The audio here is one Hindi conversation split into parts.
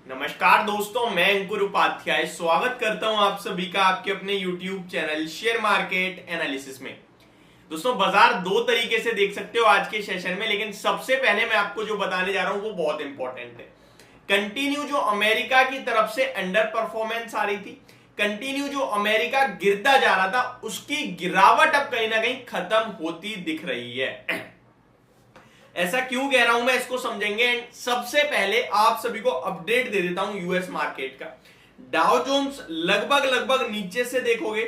नमस्कार दोस्तों, मैं अंकुर उपाध्याय स्वागत करता हूं आप सभी का आपके अपने YouTube channel share market analysis में। दोस्तों, बाजार दो तरीके से देख सकते हो आज के सेशन में, लेकिन सबसे पहले मैं आपको जो बताने जा रहा हूं वो बहुत इंपॉर्टेंट है। कंटिन्यू जो अमेरिका की तरफ से अंडर परफॉर्मेंस आ रही थी, कंटिन्यू जो अमेरिका गिरता जा रहा था, उसकी गिरावट अब कहीं ना कहीं खत्म होती दिख रही है। ऐसा क्यों कह रहा हूं मैं, इसको समझेंगे। एंड सबसे पहले आप सभी को अपडेट दे देता हूं यूएस मार्केट का। डाउ जोन्स लगभग नीचे से देखोगे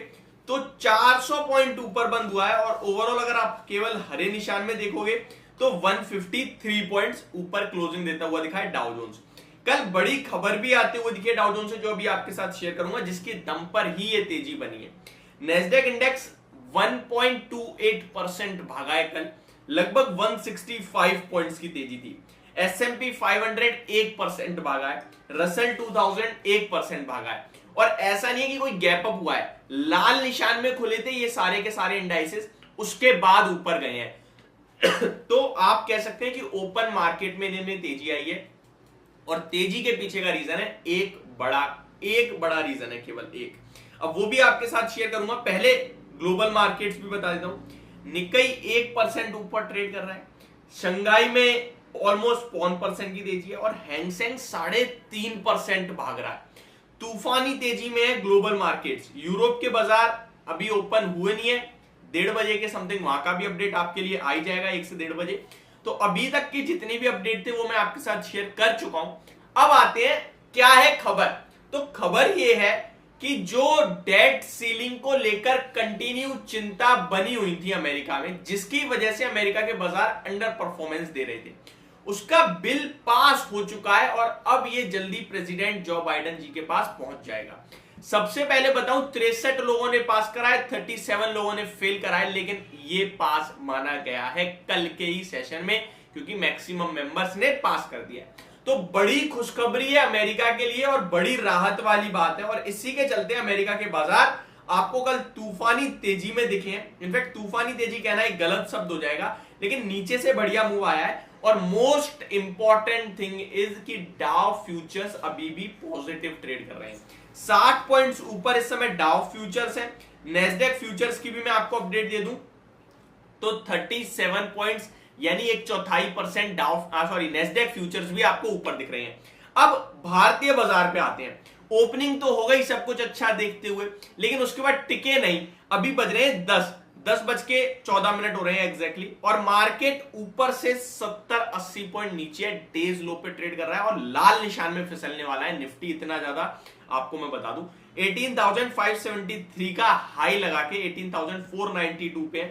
तो 400 पॉइंट ऊपर बंद हुआ है, और ओवरऑल अगर आप केवल हरे निशान में देखोगे तो 153 पॉइंट्स ऊपर क्लोजिंग देता हुआ दिखा है डाउ जोन्स। कल बड़ी खबर भी आते हुए दिखी है डाउ जोन्स से, जो अभी आपके साथ शेयर करूंगा, जिसके दम पर ही ये तेजी बनी है। नेस्डेक इंडेक्स 1.28% भागा है कल, लगभग 165 पॉइंट्स की तेजी थी। S&P 500 1% भागा है, रसल 2000 1% भागा है। और ऐसा नहीं है कि कोई गैप अप हुआ है, लाल निशान में खुले थे ये सारे के सारे इंडाइसेस, उसके बाद ऊपर गए हैं। तो आप कह सकते हैं कि ओपन मार्केट में इन्हें तेजी आई है, और तेजी के पीछे का रीजन है एक बड़ा रीजन है, केवल एक। अब वो भी आपके साथ शेयर करूंगा। पहले ग्लोबल मार्केट्स भी बता देता हूं। निक्केई 1% ऊपर ट्रेड कर रहा है, शंघाई में ऑलमोस्ट 1% की तेजी है, और हैंगसेंग 3.5% भाग रहा है। तूफानी तेजी में है ग्लोबल मार्केट्स। यूरोप के बाजार अभी ओपन हुए नहीं है, 1:30 बजे के समथिंग वहां का भी अपडेट आपके लिए आ ही जाएगा, 1 से 1:30 बजे। तो अभी तक की जितने भी अपडेट थे वो मैं आपके साथ शेयर कर चुका हूं। अब आते हैं क्या है खबर। तो खबर ये है कि जो डेट सीलिंग को लेकर कंटिन्यू चिंता बनी हुई थी अमेरिका में, जिसकी वजह से अमेरिका के बाजार अंडर परफॉर्मेंस दे रहे थे, उसका बिल पास हो चुका है, और अब ये जल्दी प्रेसिडेंट जो बाइडेन जी के पास पहुंच जाएगा। सबसे पहले बताऊं, 63 लोगों ने पास करा है, 37 लोगों ने फेल करा है, लेकिन ये पास माना गया है कल के ही सेशन में, क्योंकि मैक्सिमम मेंबर्स ने पास कर दिया है। तो बड़ी खुशखबरी है अमेरिका के लिए, और बड़ी राहत वाली बात है, और इसी के चलते अमेरिका के बाजार आपको कल तूफानी तेजी में दिखे हैं। इनफैक्ट तूफानी तेजी कहना एक गलत शब्द हो जाएगा, लेकिन नीचे से बढ़िया मूव आया है। और मोस्ट इंपॉर्टेंट थिंग इज कि डाउ फ्यूचर्स अभी भी पॉजिटिव ट्रेड कर रहे हैं। 60 पॉइंट्स ऊपर इस समय डाउ फ्यूचर्स है। नेस्डेक फ्यूचर्स की भी मैं आपको अपडेट दे दूं तो 37 पॉइंट्स यानी 1/4% नेस्डेक फ्यूचर्स भी आपको ऊपर दिख रहे हैं। अब भारतीय बाजार पे आते हैं। ओपनिंग तो हो गई सब कुछ अच्छा देखते हुए, लेकिन उसके बाद टिके नहीं। अभी बज रहे हैं 10 बज के 14 मिनट हो रहे हैं एग्जैक्टली, और मार्केट ऊपर से 70-80 पॉइंट नीचे डेज लो पे ट्रेड कर रहा है, और लाल निशान में फिसलने वाला है। निफ्टी इतना ज्यादा आपको मैं बता दूं, 18,573 का हाई लगा के 18,492 पे।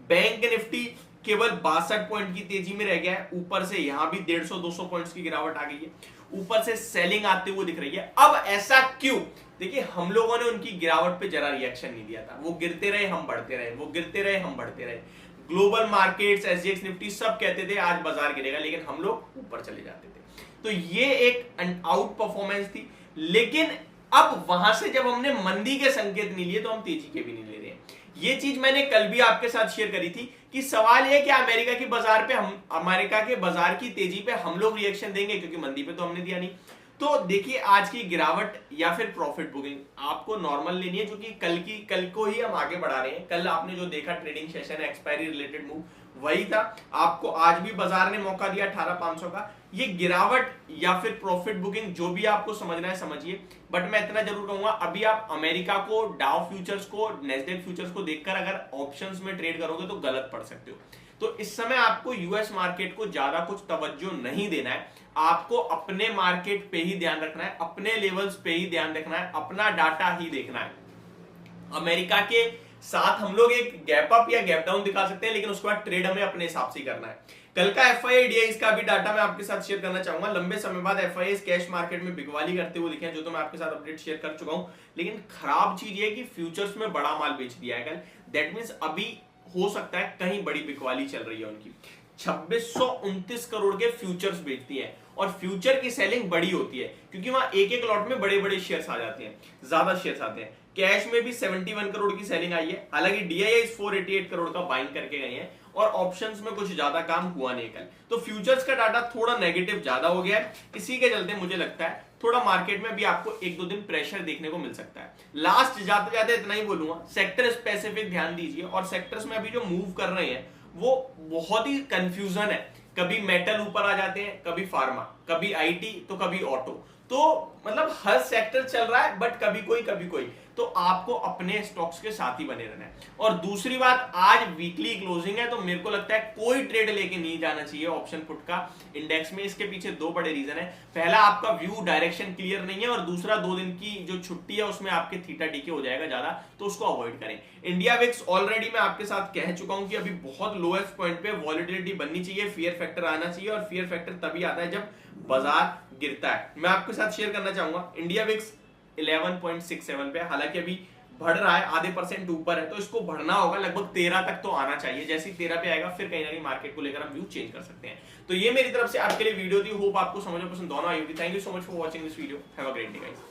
बैंक निफ्टी केवल 62 पॉइंट की तेजी में रह गया है, ऊपर से यहां भी 150-200 पॉइंट्स की गिरावट आ गई है, ऊपर से सेलिंग आते हुए दिख रही है। अब ऐसा क्यों? देखिए, हम लोगों ने उनकी गिरावट पे जरा रिएक्शन नहीं दिया था। वो गिरते रहे, हम बढ़ते रहे, वो गिरते रहे, हम बढ़ते रहे। ग्लोबल मार्केट्स, एसजीएक्स निफ्टी सब कहते थे आज बाजार गिरेगा, लेकिन हम लोग ऊपर चले जाते थे। तो ये एक आउट परफॉर्मेंस थी। लेकिन अब वहां से जब हमने मंदी के संकेत नहीं लिए, तो हम तेजी के भी नहीं ले रहे हैं। ये चीज मैंने कल भी आपके साथ शेयर करी थी कि सवाल यह कि अमेरिका के बाजार की तेजी पे हम लोग रिएक्शन देंगे, क्योंकि मंदी पे तो हमने दिया नहीं। तो देखिए, आज की गिरावट या फिर प्रॉफिट बुकिंग आपको नॉर्मल लेनी है, क्योंकि कल को ही हम आगे बढ़ा रहे हैं। कल आपने जो देखा trading session expiry related move वही था। आपको आज भी बाजार ने मौका दिया 18,500 का। ये गिरावट या फिर प्रॉफिट बुकिंग जो भी आपको समझना है समझिए, बट मैं इतना जरूर कहूंगा, अभी आप अमेरिका को, डाउ फ्यूचर्स को, नेस्डेक फ्यूचर्स को देखकर अगर ऑप्शंस में ट्रेड करोगे तो गलत पड़ सकते हो। तो इस समय आपको यूएस मार्केट को ज्यादा कुछ तवज्जो नहीं देना है। आपको अपने मार्केट पे ही ध्यान रखना है, अपने लेवल्स पे ही ध्यान रखना है, अपना डाटा ही देखना है। अमेरिका के साथ हम लोग एक गैप अप या गैप डाउन दिखा सकते हैं, लेकिन उसके बाद ट्रेड हमें अपने हिसाब से करना है। कल का एफआईआई का भी डाटा मैं आपके साथ शेयर करना चाहूंगा। लंबे समय बाद एफआईआई कैश मार्केट में बिकवाली करते हुए दिखे, जो तो मैं आपके साथ अपडेट शेयर कर चुका हूं। लेकिन खराब चीज ये है कि फ्यूचर्स में बड़ा माल बेच दिया है कल। दैट मींस अभी हो सकता है कहीं बड़ी बिकवाली चल रही है उनकी। 2629 करोड़ के फ्यूचर्स बेचती है, और फ्यूचर की सेलिंग बड़ी होती है, क्योंकि वहां एक एक लॉट में बड़े बड़े शेयर्स आ जाते हैं, ज्यादा शेयर्स आते हैं। कैश में भी 71 करोड़ की सेलिंग आई है। हालांकि डीआईआई 488 करोड़ का बाइंग करके गए हैं, और ऑप्शंस में कुछ ज्यादा काम हुआ नहीं कल। तो फ्यूचर्स का डाटा थोड़ा नेगेटिव ज्यादा हो गया है, इसी के चलते मुझे लगता है थोड़ा मार्केट में भी आपको एक दो दिन प्रेशर देखने को मिल सकता है। लास्ट जाते जाते इतना ही बोलूंगा, सेक्टर स्पेसिफिक ध्यान दीजिए, और सेक्टर्स में अभी जो मूव कर रहे हैं वो बहुत ही कंफ्यूजन है। कभी मेटल ऊपर आ जाते हैं, कभी फार्मा, कभी आईटी, तो कभी ऑटो, तो मतलब हर सेक्टर चल रहा है, बट कभी कोई, तो आपको अपने स्टॉक्स के साथ ही बने रहना है। और दूसरी बात, आज वीकली क्लोजिंग है, तो मेरे को लगता है कोई ट्रेड लेके नहीं जाना चाहिए ऑप्शन पुट का इंडेक्स में। इसके पीछे दो बड़े रीजन है, पहला आपका व्यू डायरेक्शन क्लियर नहीं है, और दूसरा 2 दिन की जो छुट्टी है उसमें आपके थीटा डीके हो जाएगा ज्यादा, तो उसको अवॉइड करें। इंडिया विक्स ऑलरेडी मैं आपके साथ कह चुका हूं कि अभी बहुत लोएस्ट पॉइंट पे वॉलिटिलिटी बननी चाहिए, फियर फैक्टर आना चाहिए, और फियर फैक्टर तभी आता है जब बाजार गिरता है। मैं आपके साथ शेयर करना चाहूंगा, इंडिया विक्स 11.67 पे, हालांकि अभी बढ़ रहा है, आधे % ऊपर है, तो इसको बढ़ना होगा, लगभग 13 तक तो आना चाहिए। जैसे ही 13 पे आएगा फिर कहीं ना कहीं मार्केट को लेकर हम व्यू चेंज कर सकते हैं। तो ये मेरी तरफ से आपके लिए वीडियो थी, होप आपको समझ में पसंद दोनों आई होगी। Thank you so much for watching this video, have a great day guys.